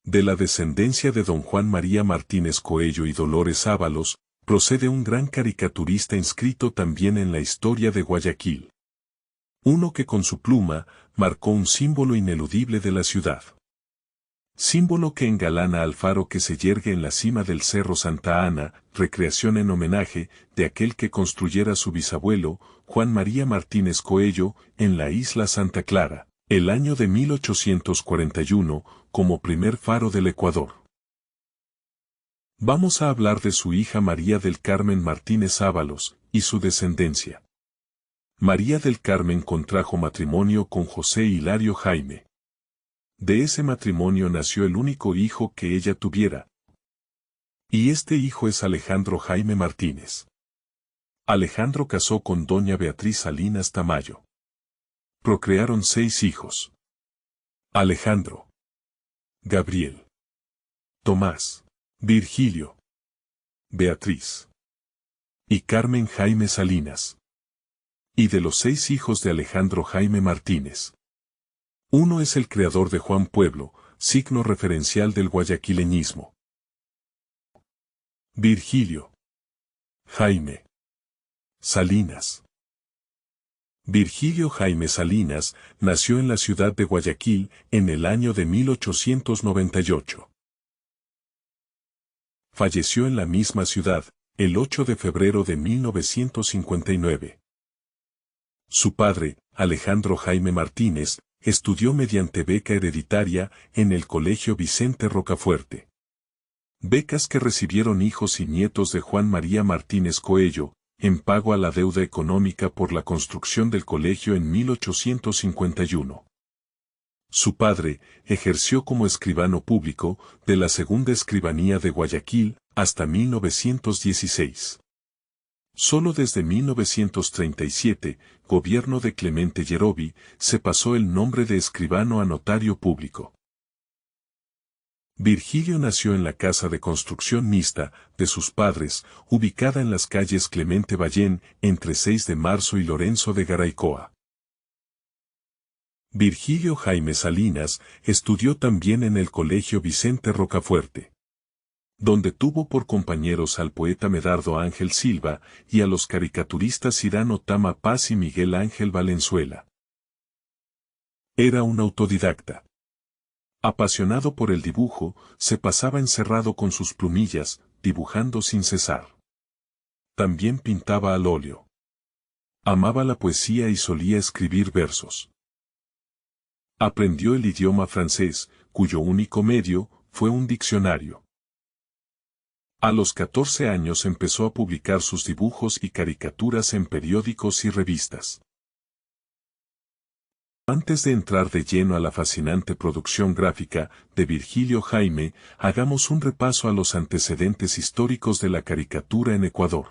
De la descendencia de don Juan María Martínez Coello y Dolores Ábalos, procede un gran caricaturista inscrito también en la historia de Guayaquil. Uno que con su pluma, marcó un símbolo ineludible de la ciudad. Símbolo que engalana al faro que se yergue en la cima del Cerro Santa Ana, recreación en homenaje de aquel que construyera su bisabuelo, Juan María Martínez Coello, en la isla Santa Clara, el año de 1841, como primer faro del Ecuador. Vamos a hablar de su hija María del Carmen Martínez Ábalos, y su descendencia. María del Carmen contrajo matrimonio con José Hilario Jaime. De ese matrimonio nació el único hijo que ella tuviera. Y este hijo es Alejandro Jaime Martínez. Alejandro casó con doña Beatriz Salinas Tamayo. Procrearon 6 hijos. Alejandro, Gabriel, Tomás, Virgilio, Beatriz y Carmen Jaime Salinas. Y de los 6 hijos de Alejandro Jaime Martínez, uno es el creador de Juan Pueblo, signo referencial del guayaquileñismo. Virgilio Jaime Salinas. Virgilio Jaime Salinas nació en la ciudad de Guayaquil en el año de 1898. Falleció en la misma ciudad, el 8 de febrero de 1959. Su padre, Alejandro Jaime Martínez, estudió mediante beca hereditaria en el Colegio Vicente Rocafuerte. Becas que recibieron hijos y nietos de Juan María Martínez Coello, en pago a la deuda económica por la construcción del colegio en 1851. Su padre ejerció como escribano público de la Segunda Escribanía de Guayaquil hasta 1916. Solo desde 1937, gobierno de Clemente Yerovi, se pasó el nombre de escribano a notario público. Virgilio nació en la casa de construcción mixta de sus padres, ubicada en las calles Clemente Ballén, entre 6 de marzo y Lorenzo de Garaycoa. Virgilio Jaime Salinas estudió también en el Colegio Vicente Rocafuerte, donde tuvo por compañeros al poeta Medardo Ángel Silva y a los caricaturistas Cyrano Tama Paz y Miguel Ángel Valenzuela. Era un autodidacta. Apasionado por el dibujo, se pasaba encerrado con sus plumillas, dibujando sin cesar. También pintaba al óleo. Amaba la poesía y solía escribir versos. Aprendió el idioma francés, cuyo único medio fue un diccionario. A los 14 años empezó a publicar sus dibujos y caricaturas en periódicos y revistas. Antes de entrar de lleno a la fascinante producción gráfica de Virgilio Jaime, hagamos un repaso a los antecedentes históricos de la caricatura en Ecuador.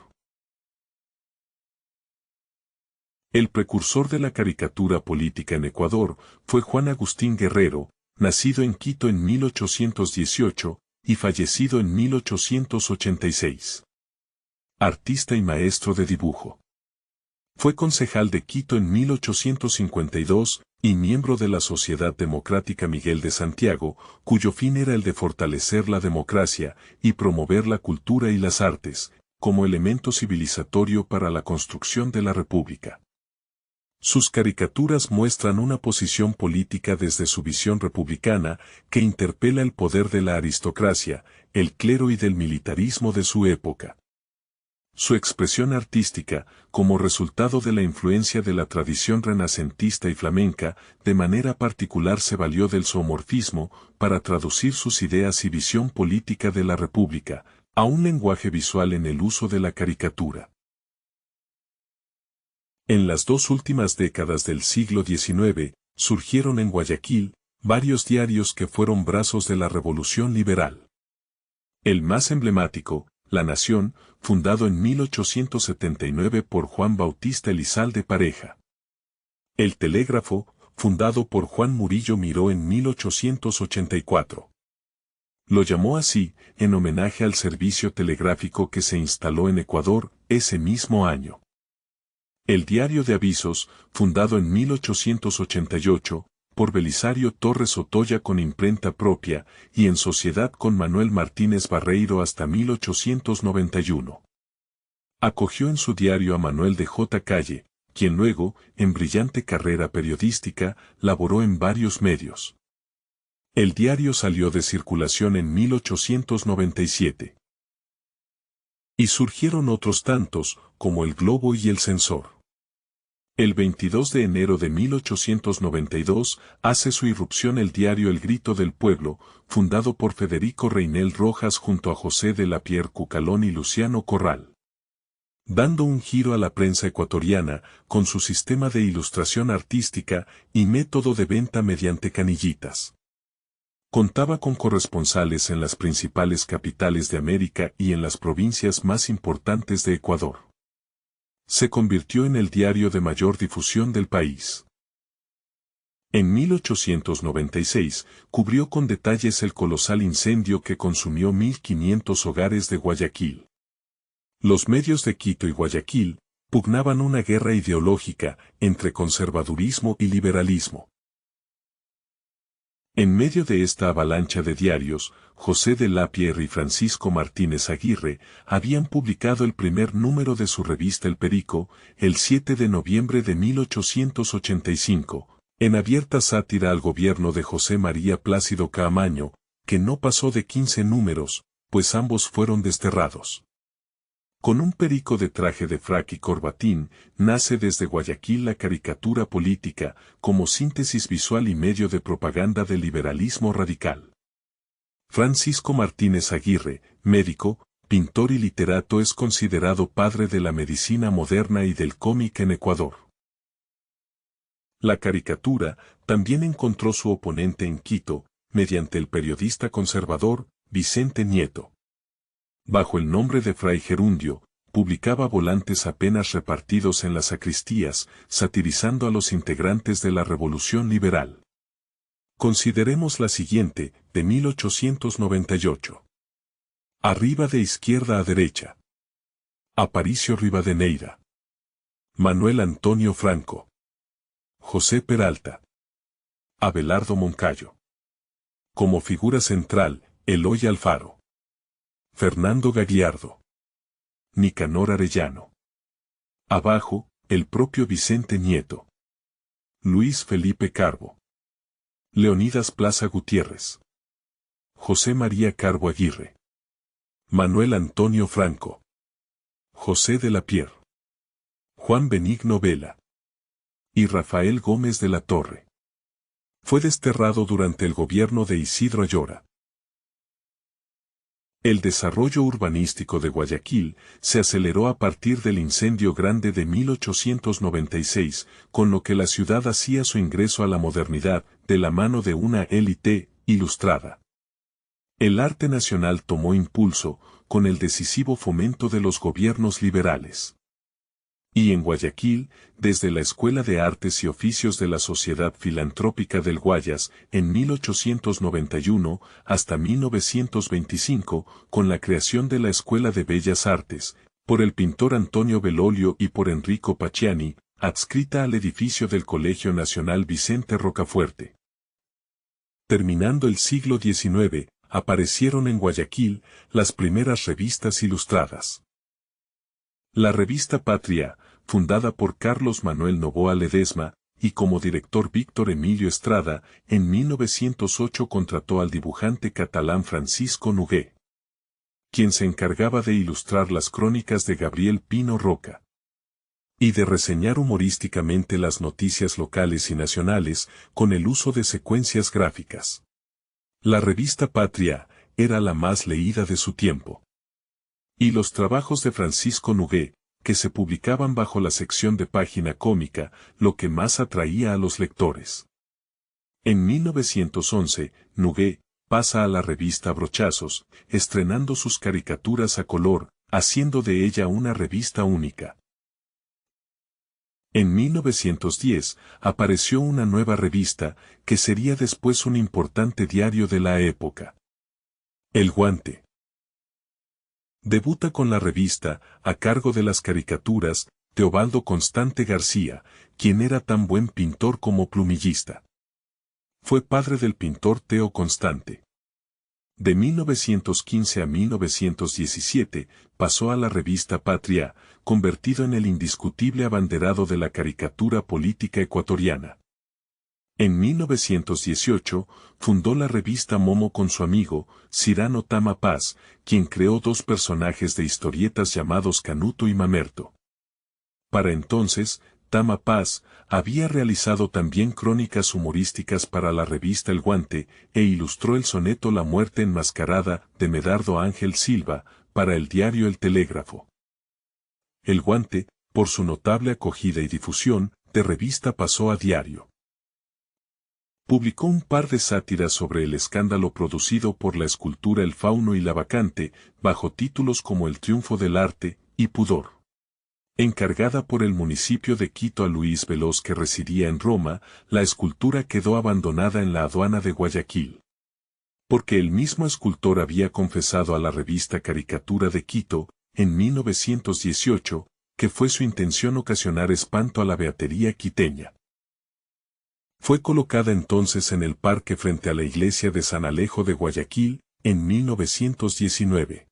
El precursor de la caricatura política en Ecuador fue Juan Agustín Guerrero, nacido en Quito en 1818 y fallecido en 1886. Artista y maestro de dibujo. Fue concejal de Quito en 1852 y miembro de la Sociedad Democrática Miguel de Santiago, cuyo fin era el de fortalecer la democracia y promover la cultura y las artes, como elemento civilizatorio para la construcción de la República. Sus caricaturas muestran una posición política desde su visión republicana que interpela el poder de la aristocracia, el clero y del militarismo de su época. Su expresión artística, como resultado de la influencia de la tradición renacentista y flamenca, de manera particular se valió del zoomorfismo para traducir sus ideas y visión política de la República, a un lenguaje visual en el uso de la caricatura. En las 2 últimas décadas del siglo XIX, surgieron en Guayaquil varios diarios que fueron brazos de la Revolución Liberal. El más emblemático, La Nación, fundado en 1879 por Juan Bautista Elizalde Pareja. El Telégrafo, fundado por Juan Murillo Miró en 1884. Lo llamó así, en homenaje al servicio telegráfico que se instaló en Ecuador ese mismo año. El Diario de Avisos, fundado en 1888, por Belisario Torres Otoya con imprenta propia, y en sociedad con Manuel Martínez Barreiro hasta 1891. Acogió en su diario a Manuel de J. Calle, quien luego, en brillante carrera periodística, laboró en varios medios. El diario salió de circulación en 1897. Y surgieron otros tantos, como El Globo y El Censor. El 22 de enero de 1892 hace su irrupción el diario El Grito del Pueblo, fundado por Federico Reynel Rojas junto a José de la Pierre Cucalón y Luciano Corral. Dando un giro a la prensa ecuatoriana, con su sistema de ilustración artística y método de venta mediante canillitas. Contaba con corresponsales en las principales capitales de América y en las provincias más importantes de Ecuador. Se convirtió en el diario de mayor difusión del país. En 1896, cubrió con detalles el colosal incendio que consumió 1.500 hogares de Guayaquil. Los medios de Quito y Guayaquil pugnaban una guerra ideológica entre conservadurismo y liberalismo. En medio de esta avalancha de diarios, José de la Pierre y Francisco Martínez Aguirre habían publicado el primer número de su revista El Perico, el 7 de noviembre de 1885, en abierta sátira al gobierno de José María Plácido Caamaño, que no pasó de 15 números, pues ambos fueron desterrados. Con un perico de traje de frac y corbatín, nace desde Guayaquil la caricatura política, como síntesis visual y medio de propaganda del liberalismo radical. Francisco Martínez Aguirre, médico, pintor y literato, es considerado padre de la medicina moderna y del cómic en Ecuador. La caricatura también encontró su oponente en Quito, mediante el periodista conservador, Vicente Nieto. Bajo el nombre de Fray Gerundio, publicaba volantes apenas repartidos en las sacristías, satirizando a los integrantes de la Revolución Liberal. Consideremos la siguiente, de 1898. Arriba de izquierda a derecha. Aparicio Rivadeneira. Manuel Antonio Franco. José Peralta. Abelardo Moncayo. Como figura central, Eloy Alfaro. Fernando Gagliardo. Nicanor Arellano. Abajo, el propio Vicente Nieto. Luis Felipe Carbo. Leonidas Plaza Gutiérrez. José María Carbo Aguirre. Manuel Antonio Franco. José de la Pierre. Juan Benigno Vela. Y Rafael Gómez de la Torre. Fue desterrado durante el gobierno de Isidro Ayora. El desarrollo urbanístico de Guayaquil se aceleró a partir del incendio grande de 1896, con lo que la ciudad hacía su ingreso a la modernidad, de la mano de una élite ilustrada. El arte nacional tomó impulso, con el decisivo fomento de los gobiernos liberales. Y en Guayaquil, desde la Escuela de Artes y Oficios de la Sociedad Filantrópica del Guayas, en 1891, hasta 1925, con la creación de la Escuela de Bellas Artes, por el pintor Antonio Bellolio y por Enrico Pacciani, adscrita al edificio del Colegio Nacional Vicente Rocafuerte. Terminando el siglo XIX, aparecieron en Guayaquil las primeras revistas ilustradas. La revista Patria, fundada por Carlos Manuel Noboa Ledesma, y como director Víctor Emilio Estrada, en 1908 contrató al dibujante catalán Francisco Nogué, quien se encargaba de ilustrar las crónicas de Gabriel Pino Roca y de reseñar humorísticamente las noticias locales y nacionales con el uso de secuencias gráficas. La revista Patria era la más leída de su tiempo. Y los trabajos de Francisco Nogué, que se publicaban bajo la sección de página cómica, lo que más atraía a los lectores. En 1911, Nogué pasa a la revista Brochazos, estrenando sus caricaturas a color, haciendo de ella una revista única. En 1910, apareció una nueva revista, que sería después un importante diario de la época. El Guante. Debuta con la revista, a cargo de las caricaturas, Teobaldo Constante García, quien era tan buen pintor como plumillista. Fue padre del pintor Teo Constante. De 1915 a 1917, pasó a la revista Patria, convertido en el indiscutible abanderado de la caricatura política ecuatoriana. En 1918, fundó la revista Momo con su amigo, Cyrano Tama Paz, quien creó dos personajes de historietas llamados Canuto y Mamerto. Para entonces, Tama Paz había realizado también crónicas humorísticas para la revista El Guante, e ilustró el soneto La muerte enmascarada de Medardo Ángel Silva, para el diario El Telégrafo. El Guante, por su notable acogida y difusión, de revista pasó a diario. Publicó un par de sátiras sobre el escándalo producido por la escultura El Fauno y la Bacante, bajo títulos como El triunfo del arte y Pudor. Encargada por el municipio de Quito a Luis Veloz, que residía en Roma, la escultura quedó abandonada en la aduana de Guayaquil. Porque el mismo escultor había confesado a la revista Caricatura de Quito, en 1918, que fue su intención ocasionar espanto a la beatería quiteña. Fue colocada entonces en el parque frente a la iglesia de San Alejo de Guayaquil, en 1919.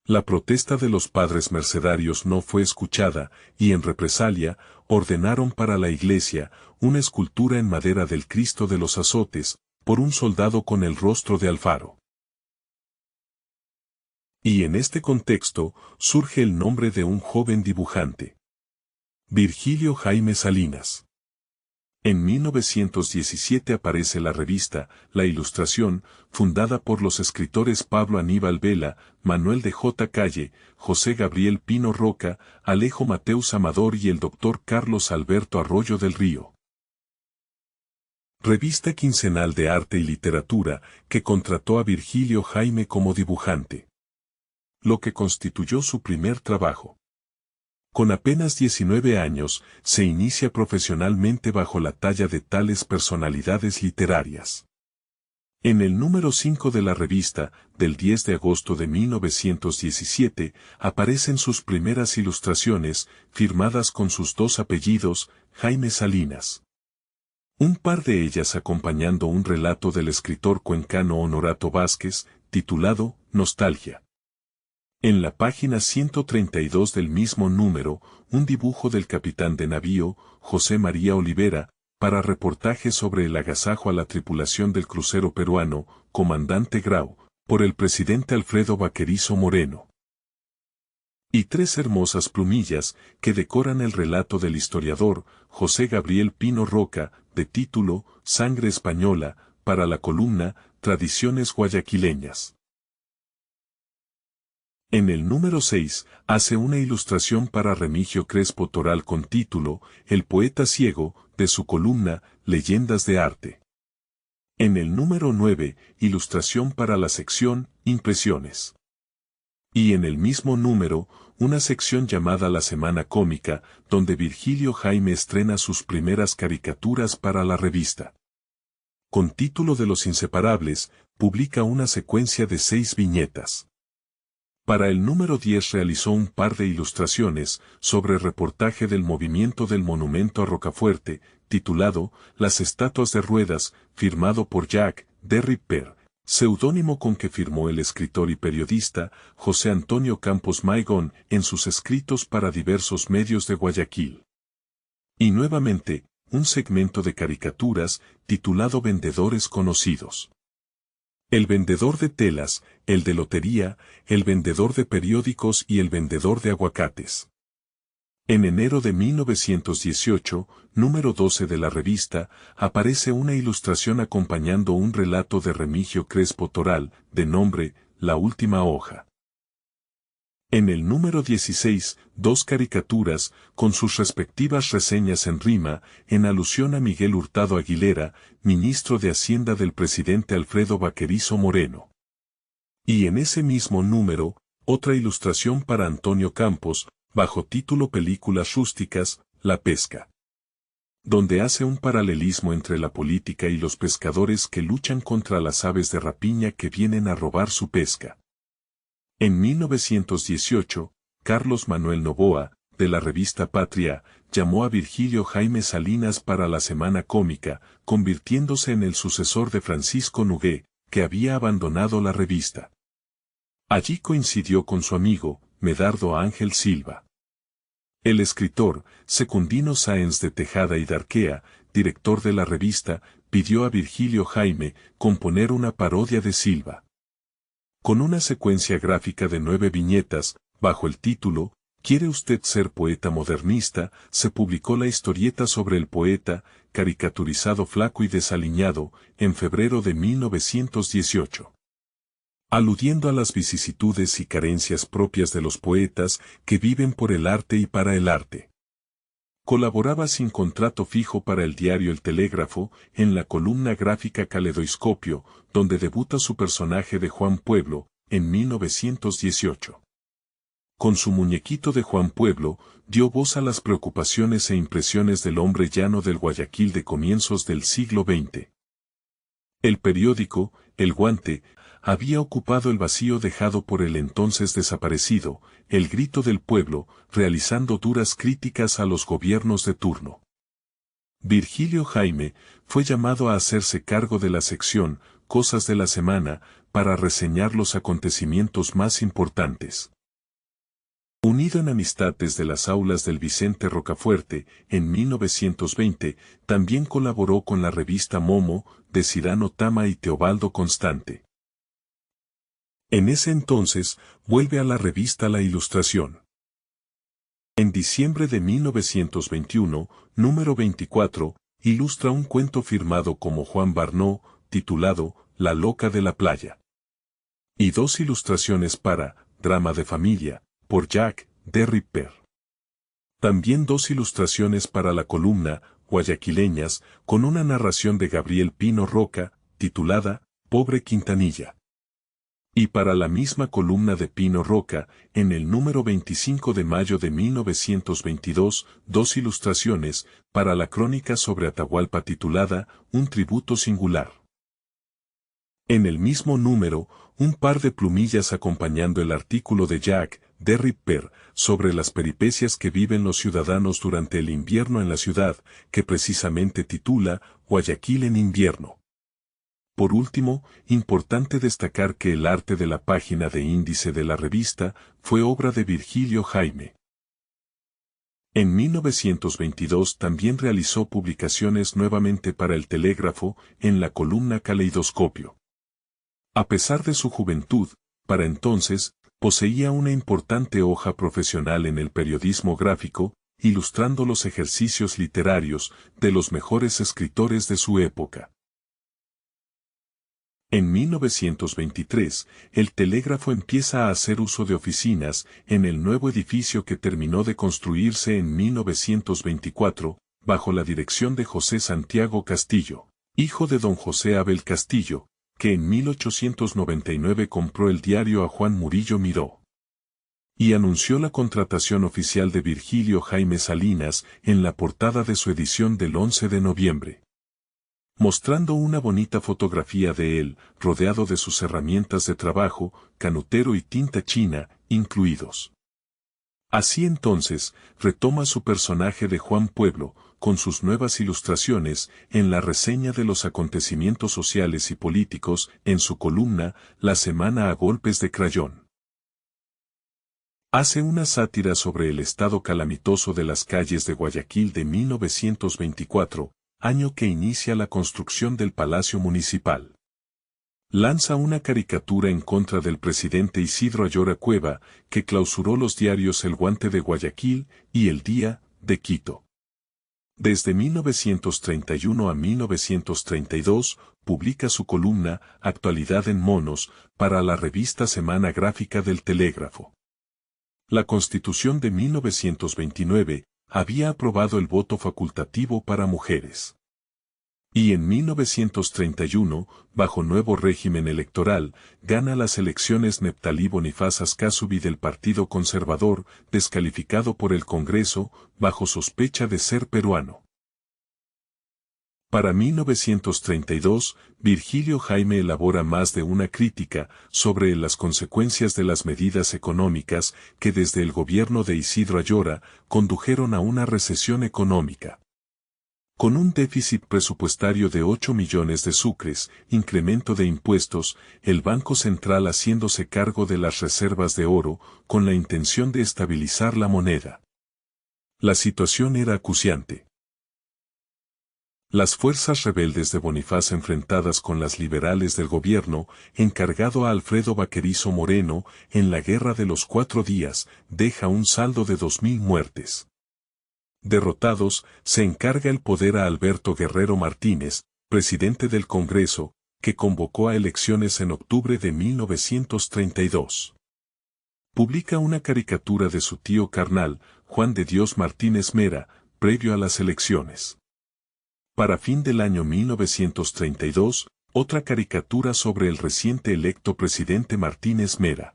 La protesta de los padres mercedarios no fue escuchada, y en represalia, ordenaron para la iglesia una escultura en madera del Cristo de los Azotes, por un soldado con el rostro de Alfaro. Y en este contexto, surge el nombre de un joven dibujante. Virgilio Jaime Salinas. En 1917 aparece la revista La Ilustración, fundada por los escritores Pablo Aníbal Vela, Manuel de J. Calle, José Gabriel Pino Roca, Alejo Mateus Amador y el doctor Carlos Alberto Arroyo del Río. Revista quincenal de arte y literatura, que contrató a Virgilio Jaime como dibujante. Lo que constituyó su primer trabajo. Con apenas 19 años, se inicia profesionalmente bajo la talla de tales personalidades literarias. En el número 5 de la revista, del 10 de agosto de 1917, aparecen sus primeras ilustraciones, firmadas con sus dos apellidos, Jaime Salinas. Un par de ellas acompañando un relato del escritor cuencano Honorato Vázquez, titulado Nostalgia. En la página 132 del mismo número, un dibujo del capitán de navío, José María Olivera, para reportaje sobre el agasajo a la tripulación del crucero peruano, Comandante Grau, por el presidente Alfredo Vaquerizo Moreno. Y tres hermosas plumillas, que decoran el relato del historiador, José Gabriel Pino Roca, de título, Sangre Española, para la columna, Tradiciones Guayaquileñas. En el número 6, hace una ilustración para Remigio Crespo Toral con título, El poeta ciego, de su columna, Leyendas de Arte. En el número 9, ilustración para la sección, Impresiones. Y en el mismo número, una sección llamada La Semana Cómica, donde Virgilio Jaime estrena sus primeras caricaturas para la revista. Con título de Los Inseparables, publica una secuencia de 6 viñetas. Para el número 10 realizó un par de ilustraciones sobre reportaje del movimiento del monumento a Rocafuerte, titulado Las estatuas de ruedas, firmado por Jack the Ripper, seudónimo con que firmó el escritor y periodista José Antonio Campos Maigón en sus escritos para diversos medios de Guayaquil. Y nuevamente, un segmento de caricaturas titulado Vendedores Conocidos. El vendedor de telas, el de lotería, el vendedor de periódicos y el vendedor de aguacates. En enero de 1918, número 12 de la revista, aparece una ilustración acompañando un relato de Remigio Crespo Toral, de nombre, La última hoja. En el número 16, 2 caricaturas, con sus respectivas reseñas en rima, en alusión a Miguel Hurtado Aguilera, ministro de Hacienda del presidente Alfredo Vaquerizo Moreno. Y en ese mismo número, otra ilustración para Antonio Campos, bajo título Películas rústicas, La pesca. Donde hace un paralelismo entre la política y los pescadores que luchan contra las aves de rapiña que vienen a robar su pesca. En 1918, Carlos Manuel Novoa, de la revista Patria, llamó a Virgilio Jaime Salinas para la Semana Cómica, convirtiéndose en el sucesor de Francisco Nogué, que había abandonado la revista. Allí coincidió con su amigo, Medardo Ángel Silva. El escritor, Secundino Sáenz de Tejada y Darquea, director de la revista, pidió a Virgilio Jaime componer una parodia de Silva. Con una secuencia gráfica de 9 viñetas, bajo el título ¿Quiere usted ser poeta modernista?, se publicó la historieta sobre el poeta, caricaturizado flaco y desaliñado, en febrero de 1918. Aludiendo a las vicisitudes y carencias propias de los poetas que viven por el arte y para el arte. Colaboraba sin contrato fijo para el diario El Telégrafo, en la columna gráfica Caleidoscopio, donde debuta su personaje de Juan Pueblo, en 1918. Con su muñequito de Juan Pueblo, dio voz a las preocupaciones e impresiones del hombre llano del Guayaquil de comienzos del siglo XX. El periódico, El Guante, había ocupado el vacío dejado por el entonces desaparecido, El Grito del Pueblo, realizando duras críticas a los gobiernos de turno. Virgilio Jaime fue llamado a hacerse cargo de la sección Cosas de la Semana, para reseñar los acontecimientos más importantes. Unido en amistad desde las aulas del Vicente Rocafuerte, en 1920, también colaboró con la revista Momo, de Cyrano Tama y Teobaldo Constante. En ese entonces, vuelve a la revista La Ilustración. En diciembre de 1921, número 24, ilustra un cuento firmado como Juan Barnó, titulado La Loca de la Playa. Y 2 ilustraciones para Drama de Familia, por Jack the Ripper. También 2 ilustraciones para la columna Guayaquileñas, con una narración de Gabriel Pino Roca, titulada Pobre Quintanilla. Y para la misma columna de Pino Roca, en el número 25 de mayo de 1922, 2 ilustraciones para la crónica sobre Atahualpa titulada Un tributo singular. En el mismo número, un par de plumillas acompañando el artículo de Jack the Ripper sobre las peripecias que viven los ciudadanos durante el invierno en la ciudad, que precisamente titula Guayaquil en invierno. Por último, importante destacar que el arte de la página de índice de la revista fue obra de Virgilio Jaime. En 1922 también realizó publicaciones nuevamente para El Telégrafo, en la columna Caleidoscopio. A pesar de su juventud, para entonces, poseía una importante hoja profesional en el periodismo gráfico, ilustrando los ejercicios literarios de los mejores escritores de su época. En 1923, El Telégrafo empieza a hacer uso de oficinas en el nuevo edificio que terminó de construirse en 1924, bajo la dirección de José Santiago Castillo, hijo de don José Abel Castillo, que en 1899 compró el diario a Juan Murillo Miró. Y anunció la contratación oficial de Virgilio Jaime Salinas en la portada de su edición del 11 de noviembre. Mostrando una bonita fotografía de él, rodeado de sus herramientas de trabajo, canutero y tinta china, incluidos. Así entonces, retoma su personaje de Juan Pueblo, con sus nuevas ilustraciones, en la reseña de los acontecimientos sociales y políticos, en su columna, La Semana a Golpes de Crayón. Hace una sátira sobre el estado calamitoso de las calles de Guayaquil de 1924, año que inicia la construcción del Palacio Municipal. Lanza una caricatura en contra del presidente Isidro Ayora Cueva, que clausuró los diarios El Guante de Guayaquil y El Día de Quito. Desde 1931 a 1932, publica su columna Actualidad en Monos, para la revista Semana Gráfica del Telégrafo. La Constitución de 1929 había aprobado el voto facultativo para mujeres. Y en 1931, bajo nuevo régimen electoral, gana las elecciones Neptalí Bonifaz Ascasubi del Partido Conservador, descalificado por el Congreso, bajo sospecha de ser peruano. Para 1932, Virgilio Jaime elabora más de una crítica sobre las consecuencias de las medidas económicas que desde el gobierno de Isidro Ayora condujeron a una recesión económica. Con un déficit presupuestario de 8 millones de sucres, incremento de impuestos, el Banco Central haciéndose cargo de las reservas de oro, con la intención de estabilizar la moneda. La situación era acuciante. Las fuerzas rebeldes de Bonifaz enfrentadas con las liberales del gobierno, encargado a Alfredo Vaquerizo Moreno, en la Guerra de los 4 días, deja un saldo de 2.000 muertes. Derrotados, se encarga el poder a Alberto Guerrero Martínez, presidente del Congreso, que convocó a elecciones en octubre de 1932. Publica una caricatura de su tío carnal, Juan de Dios Martínez Mera, previo a las elecciones. Para fin del año 1932, otra caricatura sobre el reciente electo presidente Martínez Mera.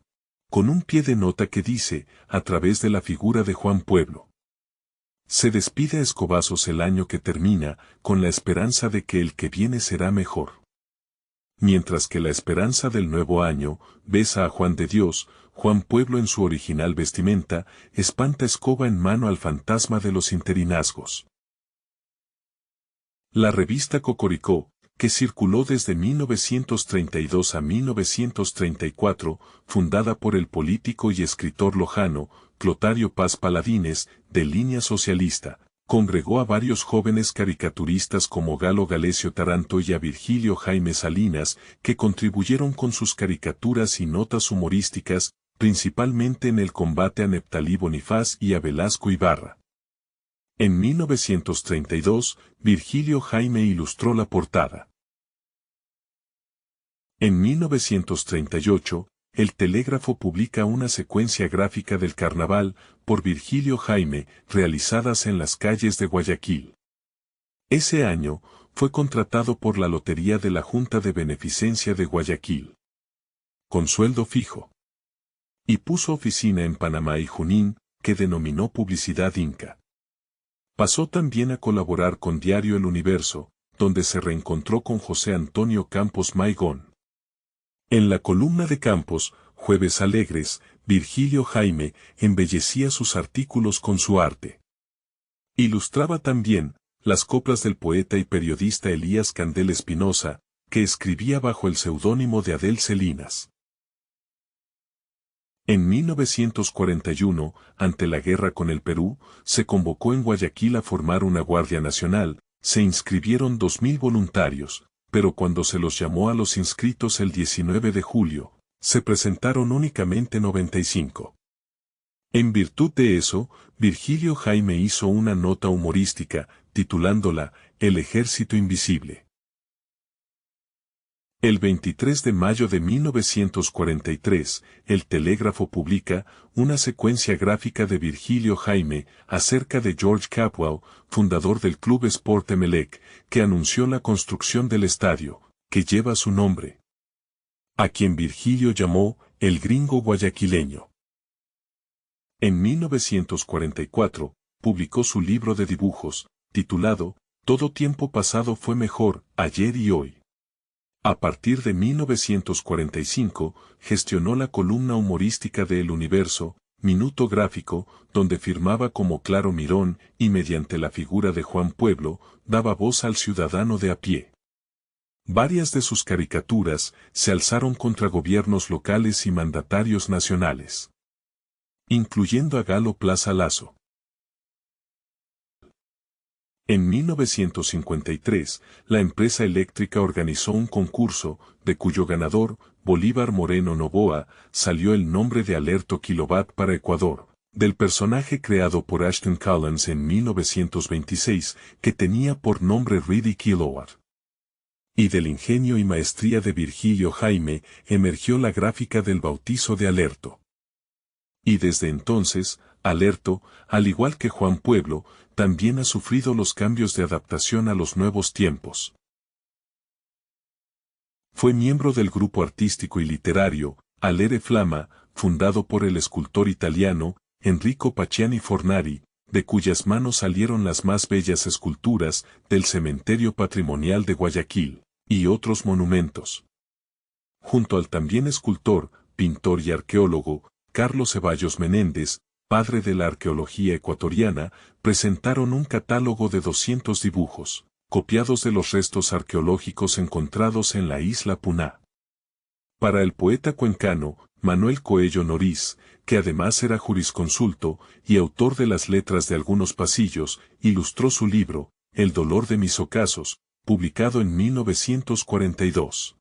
Con un pie de nota que dice, a través de la figura de Juan Pueblo. Se despide a escobazos el año que termina, con la esperanza de que el que viene será mejor. Mientras que la esperanza del nuevo año, besa a Juan de Dios, Juan Pueblo en su original vestimenta, espanta escoba en mano al fantasma de los interinazgos. La revista Cocoricó, que circuló desde 1932 a 1934, fundada por el político y escritor lojano, Clotario Paz Paladines, de línea socialista, congregó a varios jóvenes caricaturistas como Galo Galecio Taranto y a Virgilio Jaime Salinas, que contribuyeron con sus caricaturas y notas humorísticas, principalmente en el combate a Neptalí Bonifaz y a Velasco Ibarra. En 1932, Virgilio Jaime ilustró la portada. En 1938, El Telégrafo publica una secuencia gráfica del carnaval, por Virgilio Jaime, realizadas en las calles de Guayaquil. Ese año, fue contratado por la Lotería de la Junta de Beneficencia de Guayaquil. Con sueldo fijo. Y puso oficina en Panamá y Junín, que denominó Publicidad Inca. Pasó también a colaborar con Diario El Universo, donde se reencontró con José Antonio Campos Maigón. En la columna de Campos, Jueves Alegres, Virgilio Jaime embellecía sus artículos con su arte. Ilustraba también las coplas del poeta y periodista Elías Candel Espinosa, que escribía bajo el seudónimo de Adel Celinas. En 1941, ante la guerra con el Perú, se convocó en Guayaquil a formar una Guardia Nacional, se inscribieron 2.000 voluntarios, pero cuando se los llamó a los inscritos el 19 de julio, se presentaron únicamente 95. En virtud de eso, Virgilio Jaime hizo una nota humorística, titulándola El Ejército Invisible. El 23 de mayo de 1943, El Telégrafo publica una secuencia gráfica de Virgilio Jaime acerca de George Capwell, fundador del Club Sport Emelec, que anunció la construcción del estadio, que lleva su nombre. A quien Virgilio llamó el gringo guayaquileño. En 1944, publicó su libro de dibujos, titulado Todo tiempo pasado fue mejor, ayer y hoy. A partir de 1945, gestionó la columna humorística de El Universo, Minuto Gráfico, donde firmaba como Claro Mirón y mediante la figura de Juan Pueblo, daba voz al ciudadano de a pie. Varias de sus caricaturas se alzaron contra gobiernos locales y mandatarios nacionales, incluyendo a Galo Plaza Lazo. En 1953, la empresa eléctrica organizó un concurso, de cuyo ganador, Bolívar Moreno Novoa, salió el nombre de Alerto Kilowatt para Ecuador, del personaje creado por Ashton Collins en 1926, que tenía por nombre Reedy Kilowatt. Y del ingenio y maestría de Virgilio Jaime, emergió la gráfica del bautizo de Alerto. Y desde entonces, Alerto, al igual que Juan Pueblo, también ha sufrido los cambios de adaptación a los nuevos tiempos. Fue miembro del grupo artístico y literario, Alere Flama, fundado por el escultor italiano, Enrico Pacciani Fornari, de cuyas manos salieron las más bellas esculturas del Cementerio Patrimonial de Guayaquil, y otros monumentos. Junto al también escultor, pintor y arqueólogo, Carlos Ceballos Menéndez, padre de la arqueología ecuatoriana, presentaron un catálogo de 200 dibujos, copiados de los restos arqueológicos encontrados en la isla Puná. Para el poeta cuencano, Manuel Coello Noriz, que además era jurisconsulto y autor de las letras de algunos pasillos, ilustró su libro, El dolor de mis ocasos, publicado en 1942.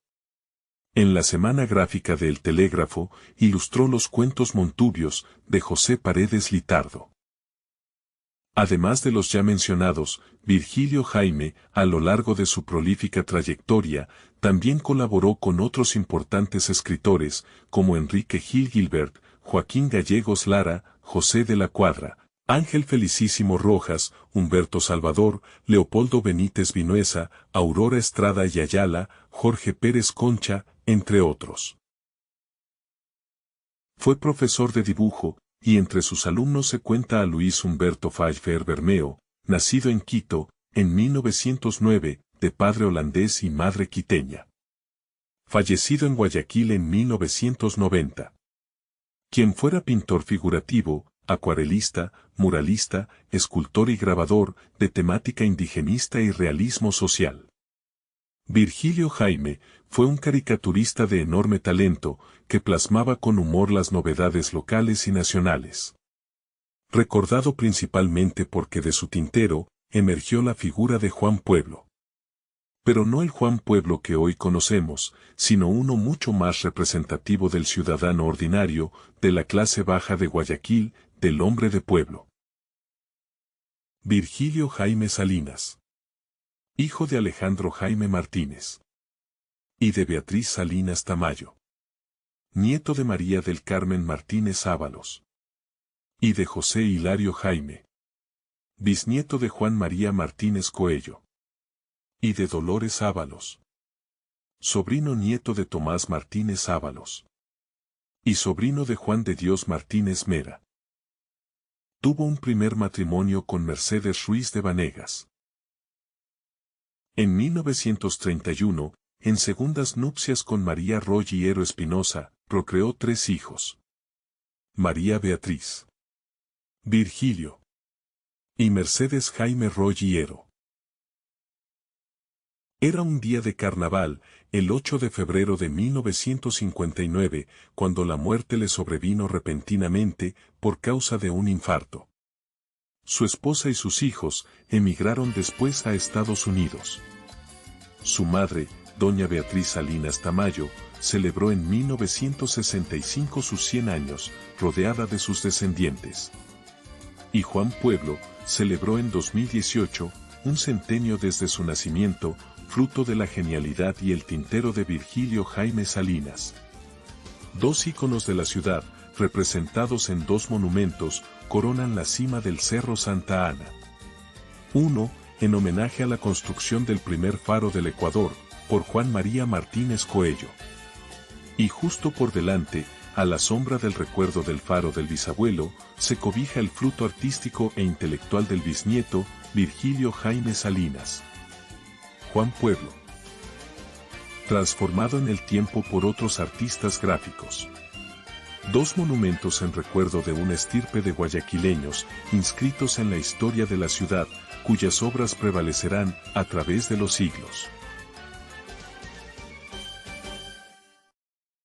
En la Semana Gráfica de El Telégrafo, ilustró los cuentos Montubios, de José Paredes Litardo. Además de los ya mencionados, Virgilio Jaime, a lo largo de su prolífica trayectoria, también colaboró con otros importantes escritores, como Enrique Gil Gilbert, Joaquín Gallegos Lara, José de la Cuadra, Ángel Felicísimo Rojas, Humberto Salvador, Leopoldo Benítez Vinuesa, Aurora Estrada y Ayala, Jorge Pérez Concha, entre otros. Fue profesor de dibujo, y entre sus alumnos se cuenta a Luis Humberto Pfeiffer Bermeo, nacido en Quito, en 1909, de padre holandés y madre quiteña. Fallecido en Guayaquil en 1990. Quien fuera pintor figurativo, acuarelista, muralista, escultor y grabador, de temática indigenista y realismo social. Virgilio Jaime fue un caricaturista de enorme talento, que plasmaba con humor las novedades locales y nacionales. Recordado principalmente porque de su tintero emergió la figura de Juan Pueblo. Pero no el Juan Pueblo que hoy conocemos, sino uno mucho más representativo del ciudadano ordinario, de la clase baja de Guayaquil, del hombre de pueblo. Virgilio Jaime Salinas. Hijo de Alejandro Jaime Martínez. Y de Beatriz Salinas Tamayo. Nieto de María del Carmen Martínez Ábalos. Y de José Hilario Jaime. Bisnieto de Juan María Martínez Coello. Y de Dolores Ábalos. Sobrino nieto de Tomás Martínez Ábalos. Y sobrino de Juan de Dios Martínez Mera. Tuvo un primer matrimonio con Mercedes Ruiz de Vanegas. En 1931, en segundas nupcias con María Rollero Espinosa, procreó 3 hijos. María Beatriz, Virgilio y Mercedes Jaime Rollero. Era un día de carnaval, el 8 de febrero de 1959, cuando la muerte le sobrevino repentinamente por causa de un infarto. Su esposa y sus hijos emigraron después a Estados Unidos. Su madre, doña Beatriz Salinas Tamayo, celebró en 1965 sus 100 años, rodeada de sus descendientes. Y Juan Pueblo celebró en 2018, un centenio desde su nacimiento, fruto de la genialidad y el tintero de Virgilio Jaime Salinas. 2 íconos de la ciudad, representados en 2 monumentos, coronan la cima del Cerro Santa Ana. Uno, en homenaje a la construcción del primer faro del Ecuador, por Juan María Martínez Coello. Y justo por delante, a la sombra del recuerdo del faro del bisabuelo, se cobija el fruto artístico e intelectual del bisnieto, Virgilio Jaime Salinas. Juan Pueblo. Transformado en el tiempo por otros artistas gráficos. 2 monumentos en recuerdo de una estirpe de guayaquileños, inscritos en la historia de la ciudad, cuyas obras prevalecerán a través de los siglos.